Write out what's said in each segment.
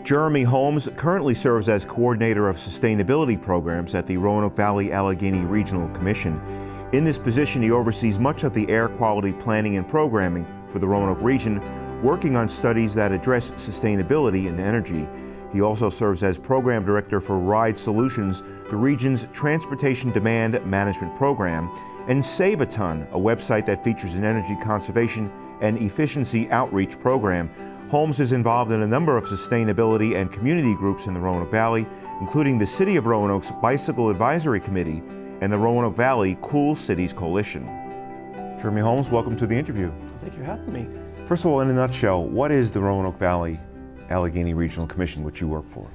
Jeremy Holmes currently serves as coordinator of sustainability programs at the Roanoke Valley Allegheny Regional Commission. In this position, he oversees much of the air quality planning and programming for the Roanoke region, working on studies that address sustainability and energy. He also serves as program director for Ride Solutions, the region's transportation demand management program, and Save a Ton, a website that features an energy conservation and efficiency outreach program. Holmes is involved in a number of sustainability and community groups in the Roanoke Valley, including the City of Roanoke's Bicycle Advisory Committee and the Roanoke Valley Cool Cities Coalition. Jeremy Holmes, welcome to the interview. Thank you for having me. First of all, in a nutshell, what is the Roanoke Valley Allegheny Regional Commission, which you work for?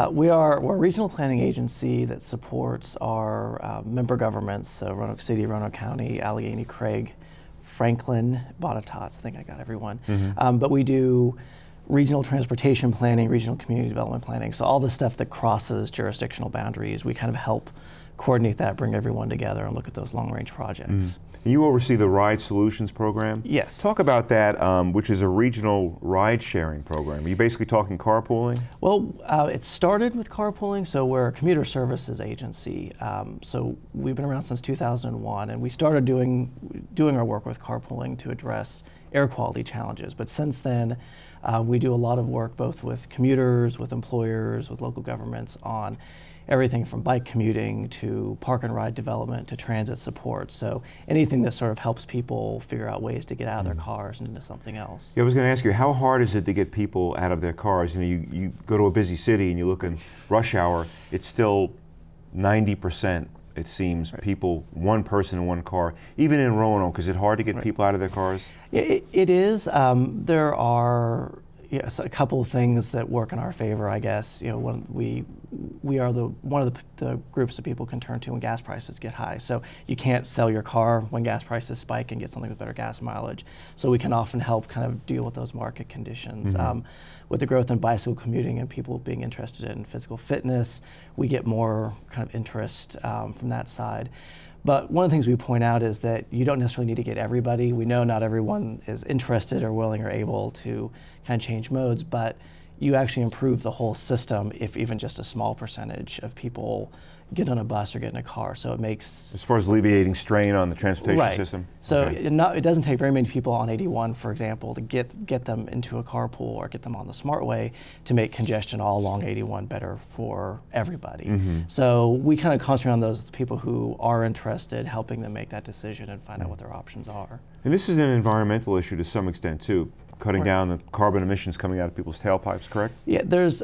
We're a regional planning agency that supports our member governments, so Roanoke City, Roanoke County, Allegheny, Craig, Franklin, Botetourt, I think I got everyone. But we do regional transportation planning, regional community development planning, so all the stuff that crosses jurisdictional boundaries, we kind of help coordinate that, bring everyone together and look at those long-range projects. You oversee the Ride Solutions program? Yes. Talk about that, which is a regional ride-sharing program. Are you basically talking carpooling? Well, it started with carpooling, so we're a commuter services agency. So we've been around since 2001, and we started doing our work with carpooling to address air quality challenges. But since then, we do a lot of work both with commuters, with employers, with local governments on everything from bike commuting to park and ride development to transit support. So anything that sort of helps people figure out ways to get out of their cars and into something else. Yeah, I was going to ask you, how hard is it to get people out of their cars? You know, you go to a busy city and you look in rush hour, it's still 90%, it seems, people, one person in one car. Even in Roanoke, is it hard to get people out of their cars? It is. There are a couple of things that work in our favor, I guess. You know, we are one of the groups that people can turn to when gas prices get high. So you can't sell your car when gas prices spike and get something with better gas mileage. So we can often help kind of deal with those market conditions. With the growth in bicycle commuting and people being interested in physical fitness, we get more kind of interest from that side. But one of the things we point out is that you don't necessarily need to get everybody. We know not everyone is interested or willing or able to kind of change modes, but you actually improve the whole system if even just a small percentage of people get on a bus or get in a car. So it makes... As far as alleviating strain on the transportation system? So it doesn't take very many people on 81, for example, to get them into a carpool or get them on the SmartWay to make congestion all along 81 better for everybody. So we kind of concentrate on those people who are interested, helping them make that decision and find out what their options are. And this is an environmental issue to some extent too, cutting down the carbon emissions coming out of people's tailpipes, correct? Yeah, there's,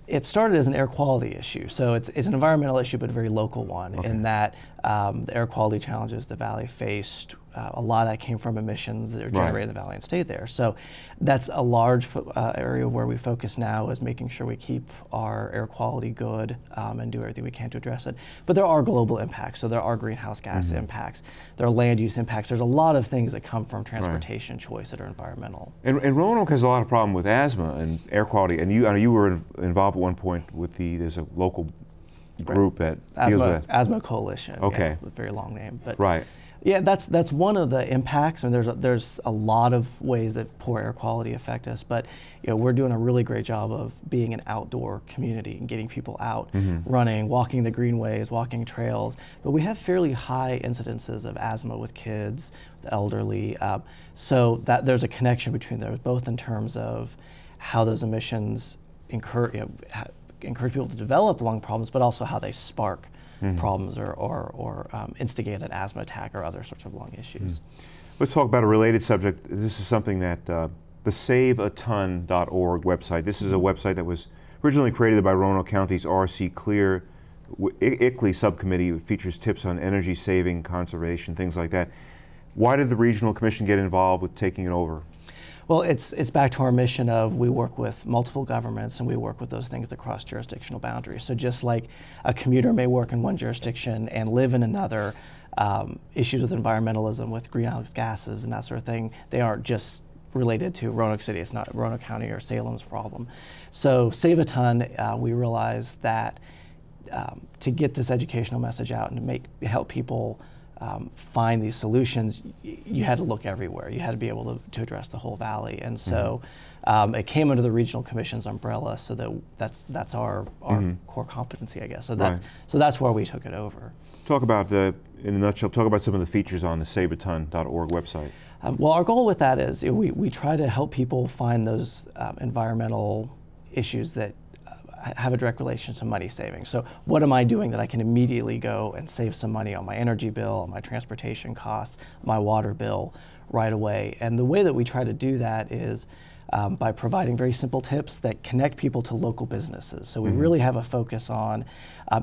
it started as an air quality issue, so it's an environmental issue but a very local one in that the air quality challenges the Valley faced, a lot of that came from emissions that are generated in the Valley and stayed there. So that's a large area where we focus now, is making sure we keep our air quality good and do everything we can to address it. But there are global impacts, so there are greenhouse gas impacts, there are land use impacts, there's a lot of things that come from transportation choice that are environmental. And Roanoke has a lot of problem with asthma and air quality, and you were involved at one point with there's a local group that deals with that. Asthma Coalition. Okay. Yeah, a very long name. But yeah, that's one of the impacts, and there's a lot of ways that poor air quality affect us. But you know, we're doing a really great job of being an outdoor community and getting people out, running, walking the greenways, walking trails. But we have fairly high incidences of asthma with kids, the elderly. So that there's a connection between those, both in terms of how those emissions encourage people to develop lung problems, but also how they spark problems or instigate an asthma attack or other sorts of lung issues. Let's talk about a related subject. This is something that the SaveAton.org website, this is a website that was originally created by Roanoke County's R.C. Clear ICLEI subcommittee. It features tips on energy saving, conservation, things like that. Why did the Regional Commission get involved with taking it over? Well, it's back to our mission of we work with multiple governments and we work with those things that cross jurisdictional boundaries. So just like a commuter may work in one jurisdiction and live in another, issues with environmentalism, with greenhouse gases and that sort of thing, they aren't just related to Roanoke City. It's not Roanoke County or Salem's problem. So Save a Ton, we realized that to get this educational message out and to help people find these solutions, you had to look everywhere. You had to be able to address the whole valley. And so it came under the Regional Commission's umbrella, so that's our core competency, I guess. So that's where we took it over. Talk about, in a nutshell, talk about some of the features on the saveaton.org website. Well, our goal with that is we try to help people find those environmental issues that have a direct relation to money saving. So what am I doing that I can immediately go and save some money on my energy bill, on my transportation costs, my water bill right away? And the way that we try to do that is by providing very simple tips that connect people to local businesses. So we really have a focus on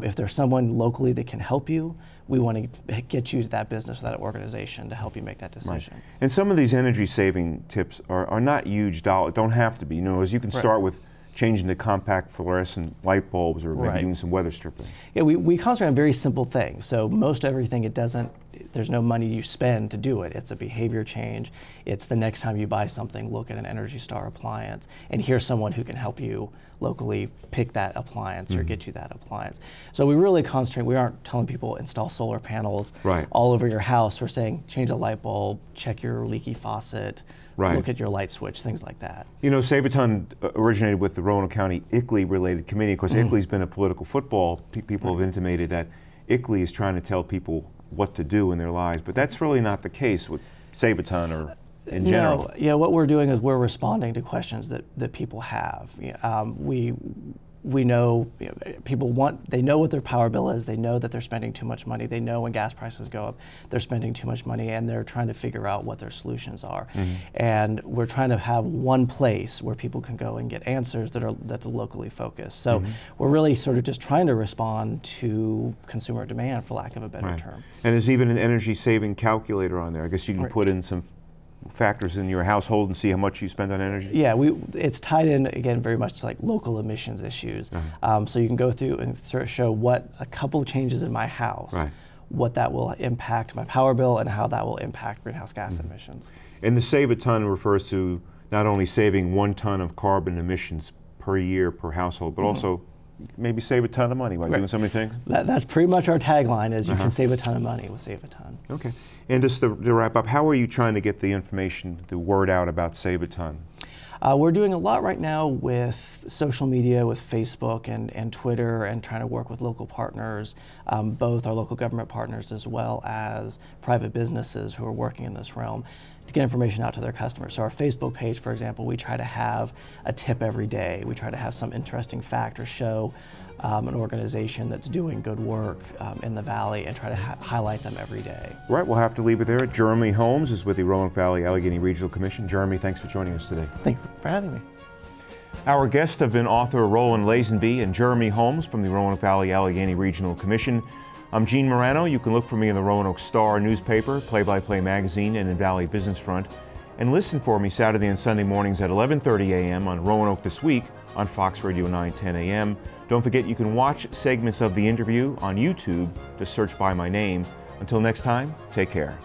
if there's someone locally that can help you, we want to get you to that business or that organization to help you make that decision. Right. And some of these energy saving tips are not huge dollars, don't have to be. You know, as you can start with changing to compact fluorescent light bulbs or maybe doing some weather stripping. Yeah, we concentrate on very simple things. So most everything, there's no money you spend to do it. It's a behavior change. It's the next time you buy something, look at an Energy Star appliance and here's someone who can help you locally pick that appliance or get you that appliance. So we really concentrate, we aren't telling people install solar panels all over your house. We're saying change a light bulb, check your leaky faucet, look at your light switch, things like that. You know, Saveaton originated with the Roanoke County ICLEI-related committee. Of course, ICLEI's been a political football. People have intimated that ICLEI is trying to tell people what to do in their lives, but that's really not the case with Saveaton or in general. No, yeah, what we're doing is we're responding to questions that people have. We know, people they know what their power bill is, they know that they're spending too much money, they know when gas prices go up, they're spending too much money, and they're trying to figure out what their solutions are. And we're trying to have one place where people can go and get answers that's locally focused. So we're really sort of just trying to respond to consumer demand, for lack of a better term. And there's even an energy saving calculator on there. I guess you can put in some factors in your household and see how much you spend on energy? Yeah, it's tied in, again, very much to like local emissions issues. So you can go through and sort of show what a couple of changes in my house, what that will impact my power bill and how that will impact greenhouse gas emissions. And the Save a Ton refers to not only saving 1 ton of carbon emissions per year per household, but also maybe save a ton of money by doing so many things? That's pretty much our tagline, is you can save a ton of money with Save a Ton. Okay. And just to wrap up, how are you trying to get the information, the word out about Save a Ton? We're doing a lot right now with social media, with Facebook and Twitter, and trying to work with local partners, both our local government partners as well as private businesses who are working in this realm, to get information out to their customers. So our Facebook page, for example, we try to have a tip every day. We try to have some interesting fact or show an organization that's doing good work in the Valley and try to highlight them every day. Right, we'll have to leave it there. Jeremy Holmes is with the Roanoke Valley Allegheny Regional Commission. Jeremy, thanks for joining us today. Thank you for having me. Our guests have been author Roland Lazenby and Jeremy Holmes from the Roanoke Valley Allegheny Regional Commission. I'm Gene Marrano. You can look for me in the Roanoke Star newspaper, Play-by-Play magazine, and in Valley Business Front. And listen for me Saturday and Sunday mornings at 11:30 a.m. on Roanoke This Week on Fox Radio 910 a.m. Don't forget you can watch segments of the interview on YouTube. Just search by my name. Until next time, take care.